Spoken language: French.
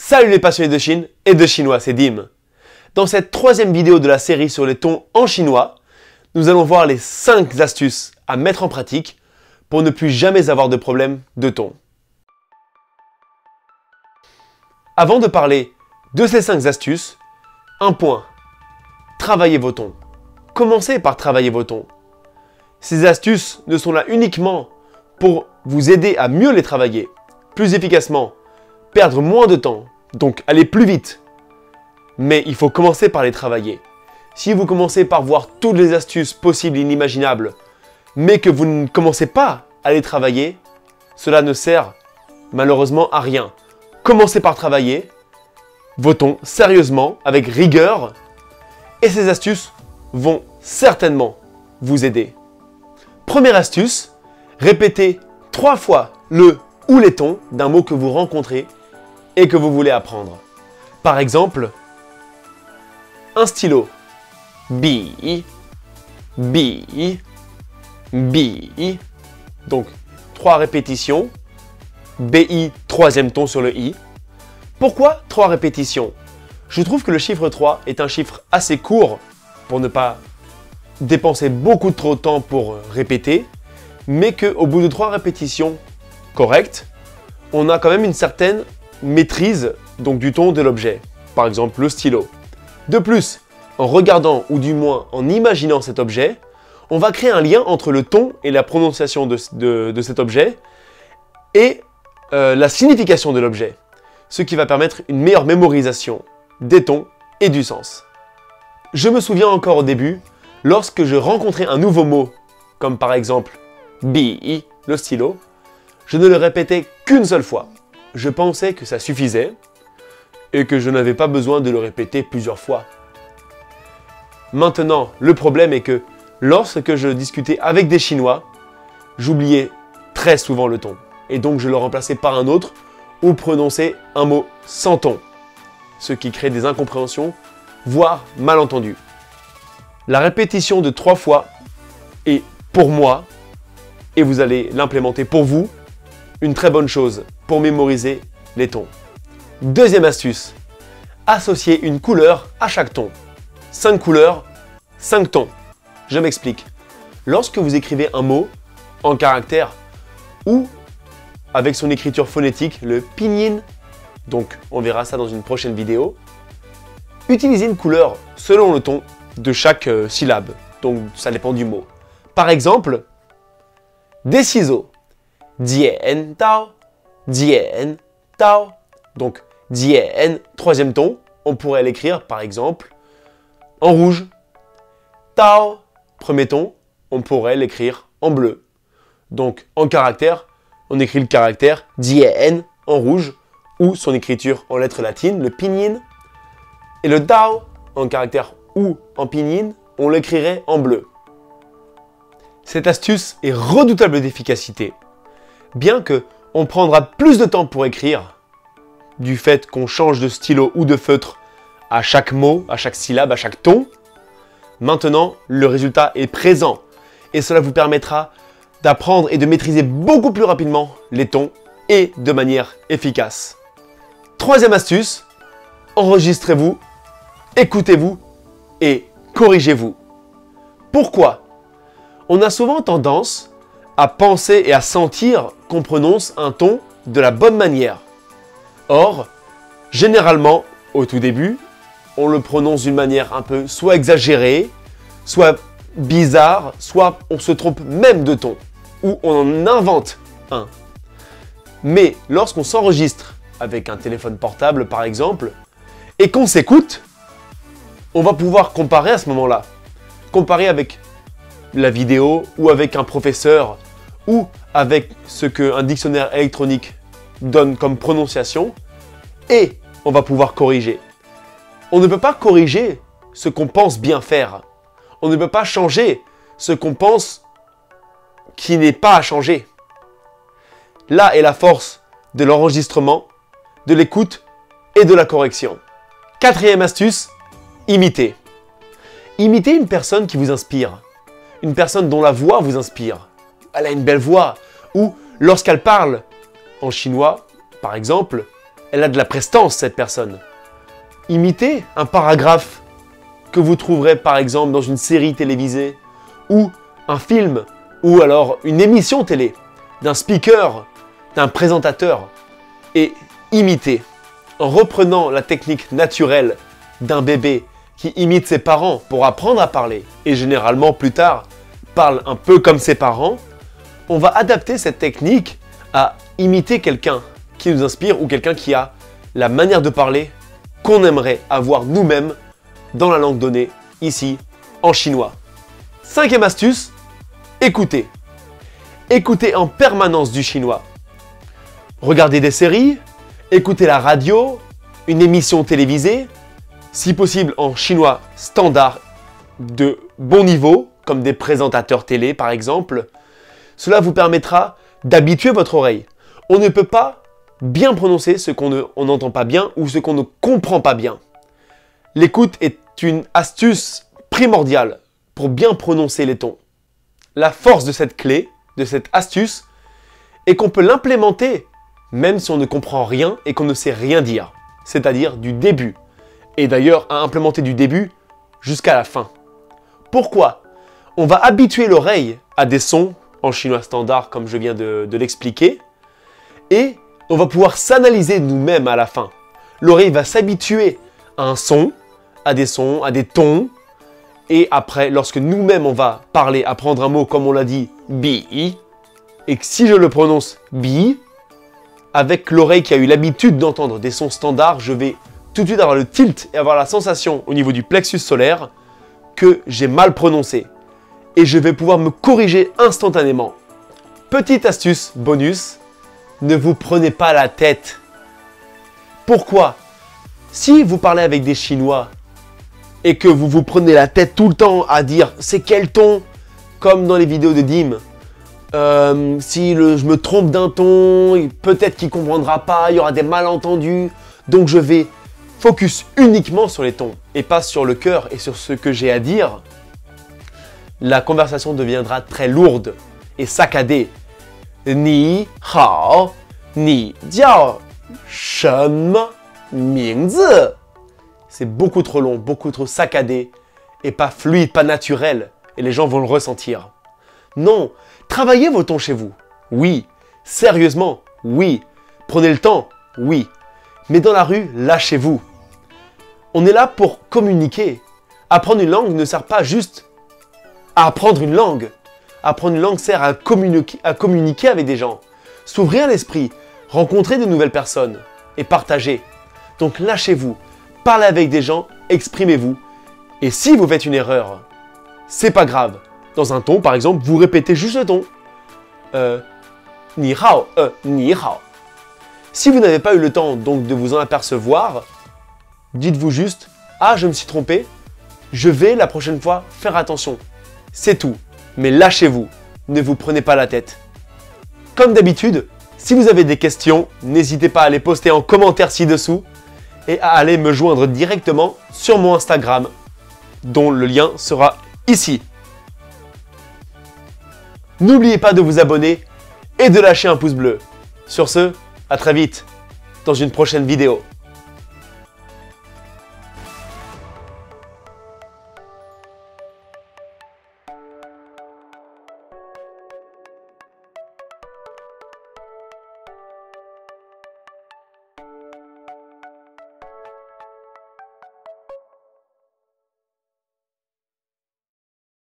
Salut les passionnés de Chine et de chinois, c'est Dim. Dans cette troisième vidéo de la série sur les tons en chinois, nous allons voir les 5 astuces à mettre en pratique pour ne plus jamais avoir de problème de ton. Avant de parler de ces 5 astuces, un point. Travaillez vos tons. Commencez par travailler vos tons. Ces astuces ne sont là uniquement pour vous aider à mieux les travailler, plus efficacement, perdre moins de temps, donc aller plus vite. Mais il faut commencer par les travailler. Si vous commencez par voir toutes les astuces possibles et inimaginables, mais que vous ne commencez pas à les travailler, cela ne sert malheureusement à rien. Commencez par travailler vos tons sérieusement, avec rigueur, et ces astuces vont certainement vous aider. Première astuce, répétez 3 fois le ou les tons d'un mot que vous rencontrez et que vous voulez apprendre. Par exemple, un stylo. Bi, bi, bi. Donc, 3 répétitions. BI, 3e ton sur le I. Pourquoi 3 répétitions? Je trouve que le chiffre 3 est un chiffre assez court pour ne pas dépenser beaucoup trop de temps pour répéter, mais qu'au bout de 3 répétitions correctes, on a quand même une certaine maîtrise donc du ton de l'objet, par exemple le stylo. De plus, en regardant ou du moins en imaginant cet objet, on va créer un lien entre le ton et la prononciation de cet objet et la signification de l'objet, ce qui va permettre une meilleure mémorisation des tons et du sens. Je me souviens encore au début, lorsque je rencontrais un nouveau mot, comme par exemple bi, le stylo, je ne le répétais qu'une seule fois. Je pensais que ça suffisait et que je n'avais pas besoin de le répéter plusieurs fois. Maintenant, le problème est que lorsque je discutais avec des Chinois, j'oubliais très souvent le ton. Et donc je le remplaçais par un autre ou prononçais un mot sans ton. Ce qui crée des incompréhensions, voire malentendus. La répétition de 3 fois est pour moi, et vous allez l'implémenter pour vous, une très bonne chose pour mémoriser les tons. Deuxième astuce, associer une couleur à chaque ton. 5 couleurs, 5 tons. Je m'explique. Lorsque vous écrivez un mot en caractère ou avec son écriture phonétique, le pinyin, donc on verra ça dans une prochaine vidéo, utilisez une couleur selon le ton de chaque syllabe, donc ça dépend du mot. Par exemple, des ciseaux. Dian Tao, Dian Tao. Donc, Dian, 3e ton, on pourrait l'écrire par exemple en rouge. Tao, 1er ton, on pourrait l'écrire en bleu. Donc, en caractère, on écrit le caractère Dian en rouge ou son écriture en lettres latines, le pinyin. Et le Tao, en caractère ou en pinyin, on l'écrirait en bleu. Cette astuce est redoutable d'efficacité. Bien que on prendra plus de temps pour écrire, du fait qu'on change de stylo ou de feutre à chaque mot, à chaque syllabe, à chaque ton, maintenant le résultat est présent et cela vous permettra d'apprendre et de maîtriser beaucoup plus rapidement les tons et de manière efficace. 3e astuce, enregistrez-vous, écoutez-vous et corrigez-vous. Pourquoi? On a souvent tendance à penser et à sentir qu'on prononce un ton de la bonne manière. Or, généralement, au tout début, on le prononce d'une manière un peu soit exagérée, soit bizarre, soit on se trompe même de ton, ou on en invente un. Mais lorsqu'on s'enregistre avec un téléphone portable par exemple, et qu'on s'écoute, on va pouvoir comparer à ce moment-là. Comparer avec la vidéo ou avec un professeur ou avec ce qu'un dictionnaire électronique donne comme prononciation et on va pouvoir corriger. On ne peut pas corriger ce qu'on pense bien faire. On ne peut pas changer ce qu'on pense qui n'est pas à changer. Là est la force de l'enregistrement, de l'écoute et de la correction. 4e astuce, imiter. Imitez une personne qui vous inspire. Une personne dont la voix vous inspire. Elle a une belle voix. Ou lorsqu'elle parle en chinois, par exemple, Elle a de la prestance, cette personne. Imitez un paragraphe que vous trouverez par exemple dans une série télévisée ou un film ou alors une émission télé d'un speaker, d'un présentateur et imitez en reprenant la technique naturelle d'un bébé qui imite ses parents pour apprendre à parler et généralement plus tard parle un peu comme ses parents, on va adapter cette technique à imiter quelqu'un qui nous inspire ou quelqu'un qui a la manière de parler qu'on aimerait avoir nous-mêmes dans la langue donnée, ici, en chinois. 5e astuce, écoutez. Écoutez en permanence du chinois. Regardez des séries, écoutez la radio, une émission télévisée, si possible en chinois standard de bon niveau, comme des présentateurs télé par exemple. Cela vous permettra d'habituer votre oreille. On ne peut pas bien prononcer ce qu'on n'entend pas bien ou ce qu'on ne comprend pas bien. L'écoute est une astuce primordiale pour bien prononcer les tons. La force de cette clé, de cette astuce, est qu'on peut l'implémenter même si on ne comprend rien et qu'on ne sait rien dire, c'est-à-dire du début. Et d'ailleurs, à implémenter du début jusqu'à la fin. Pourquoi? On va habituer l'oreille à des sons en chinois standard, comme je viens de l'expliquer, et on va pouvoir s'analyser nous-mêmes à la fin. L'oreille va s'habituer à un son, à des sons, à des tons, et après, lorsque nous-mêmes on va parler, apprendre un mot comme on l'a dit, bi, et que si je le prononce bi, avec l'oreille qui a eu l'habitude d'entendre des sons standards, je vais tout de suite avoir le tilt et avoir la sensation au niveau du plexus solaire que j'ai mal prononcé. Et je vais pouvoir me corriger instantanément. Petite astuce bonus, ne vous prenez pas la tête. Pourquoi? Si vous parlez avec des Chinois et que vous vous prenez la tête tout le temps à dire c'est quel ton, comme dans les vidéos de Dim, si je me trompe d'un ton, peut-être qu'il ne comprendra pas, il y aura des malentendus, donc je vais focus uniquement sur les tons et pas sur le cœur et sur ce que j'ai à dire, la conversation deviendra très lourde et saccadée. Ni hao, ni jiao shenme mingzi. C'est beaucoup trop long, beaucoup trop saccadé et pas fluide, pas naturel. Et les gens vont le ressentir. Non, travaillez vos tons chez vous. Oui. Sérieusement, oui. Prenez le temps, oui. Mais dans la rue, lâchez-vous. On est là pour communiquer. Apprendre une langue ne sert pas juste à apprendre une langue. Apprendre une langue sert à communiquer avec des gens, s'ouvrir l'esprit, rencontrer de nouvelles personnes et partager. Donc lâchez-vous, parlez avec des gens, exprimez-vous. Et si vous faites une erreur, c'est pas grave. Dans un ton, par exemple, vous répétez juste le ton. Ni hao, ni hao. Si vous n'avez pas eu le temps donc de vous en apercevoir, dites-vous juste « Ah, je me suis trompé, je vais la prochaine fois faire attention. » C'est tout. Mais lâchez-vous, ne vous prenez pas la tête. Comme d'habitude, si vous avez des questions, n'hésitez pas à les poster en commentaire ci-dessous et à aller me joindre directement sur mon Instagram, dont le lien sera ici. N'oubliez pas de vous abonner et de lâcher un pouce bleu. Sur ce, à très vite dans une prochaine vidéo.